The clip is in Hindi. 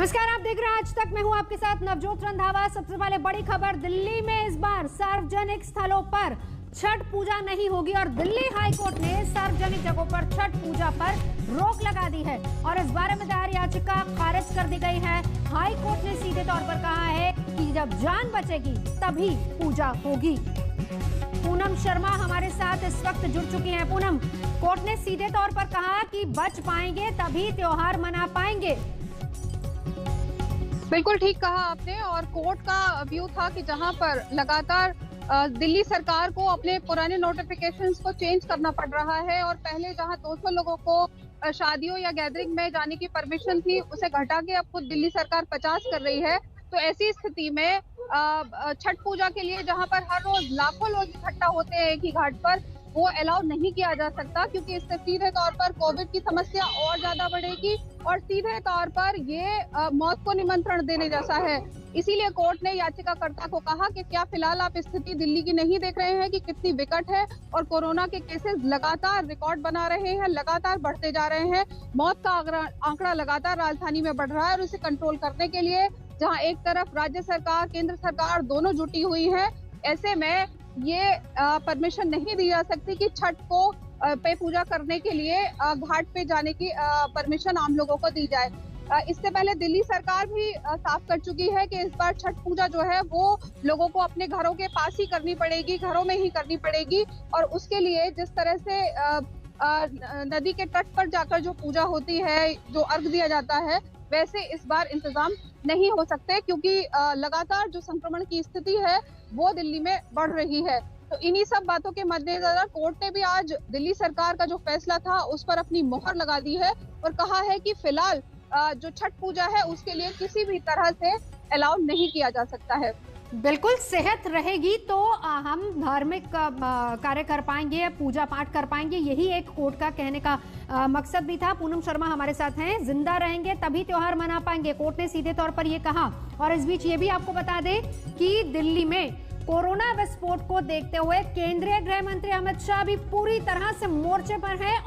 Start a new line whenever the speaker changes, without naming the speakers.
नमस्कार, आप देख रहे हैं आज तक। मैं हूं आपके साथ नवजोत रंधावा। सबसे पहले बड़ी खबर, दिल्ली में इस बार सार्वजनिक स्थलों पर छठ पूजा नहीं होगी और दिल्ली हाई कोर्ट ने सार्वजनिक जगहों पर छठ पूजा पर रोक लगा दी है और इस बारे में दायर याचिका खारिज कर दी गई है। हाई कोर्ट ने सीधे तौर पर कहा है कि जब जान बचेगी तभी पूजा होगी। पूनम शर्मा हमारे साथ इस वक्त जुड़ चुकी हैं। पूनम, कोर्ट ने सीधे तौर पर कहा कि बच पाएंगे तभी त्योहार मना पाएंगे।
बिल्कुल ठीक कहा आपने। और कोर्ट का व्यू था कि जहां पर लगातार दिल्ली सरकार को अपने पुराने नोटिफिकेशंस को चेंज करना पड़ रहा है और पहले जहां 200 लोगों को शादियों या गैदरिंग में जाने की परमिशन थी, उसे घटा के अब खुद दिल्ली सरकार 50 कर रही है। तो ऐसी स्थिति में छठ पूजा के लिए जहां पर हर रोज लाखों लोग इकट्ठा होते हैं एक ही घाट पर, वो अलाउ नहीं किया जा सकता, क्योंकि इससे सीधे तौर पर कोविड की समस्या और ज्यादा बढ़ेगी और सीधे तौर पर ये मौत को निमंत्रण देने जैसा है। इसीलिए कोर्ट ने याचिकाकर्ता को कहा कि क्या फिलहाल आप स्थिति दिल्ली की नहीं देख रहे हैं कि कितनी विकट है और कोरोना के केसेस लगातार रिकॉर्ड बना रहे हैं, लगातार बढ़ते जा रहे हैं। मौत का आंकड़ा लगातार राजधानी में बढ़ रहा है और उसे कंट्रोल करने के लिए जहां एक तरफ राज्य सरकार, केंद्र सरकार दोनों जुटी हुई है, ऐसे में ये परमिशन नहीं दी जा सकती कि छठ को पे पूजा करने के लिए घाट पे जाने की परमिशन आम लोगों को दी जाए। इससे पहले दिल्ली सरकार भी साफ कर चुकी है कि इस बार छठ पूजा जो है वो लोगों को अपने घरों के पास ही करनी पड़ेगी, घरों में ही करनी पड़ेगी। और उसके लिए जिस तरह से नदी के तट पर जाकर जो पूजा होती है, जो अर्घ दिया जाता है, वैसे इस बार इंतजाम नहीं हो सकते, क्योंकि लगातार जो संक्रमण की स्थिति है वो दिल्ली में बढ़ रही है। तो इन्हीं सब बातों के मद्देनजर कोर्ट ने भी आज दिल्ली सरकार का जो फैसला था उस पर अपनी मोहर लगा दी है और कहा है कि फिलहाल जो छठ पूजा है उसके लिए किसी भी तरह से अलाउ नहीं किया जा सकता है।
बिल्कुल, सेहत रहेगी तो हम धार्मिक कार्य कर पाएंगे, पूजा पाठ कर पाएंगे, यही एक कोर्ट का कहने का मकसद भी था। पूनम शर्मा हमारे साथ हैं। जिंदा रहेंगे तभी त्योहार मना पाएंगे, कोर्ट ने सीधे तौर पर ये कहा। और इस बीच ये भी आपको बता दें कि दिल्ली में कोरोना विस्फोट को देखते हुए केंद्रीय गृह मंत्री अमित शाह भी पूरी तरह से मोर्चे पर हैं।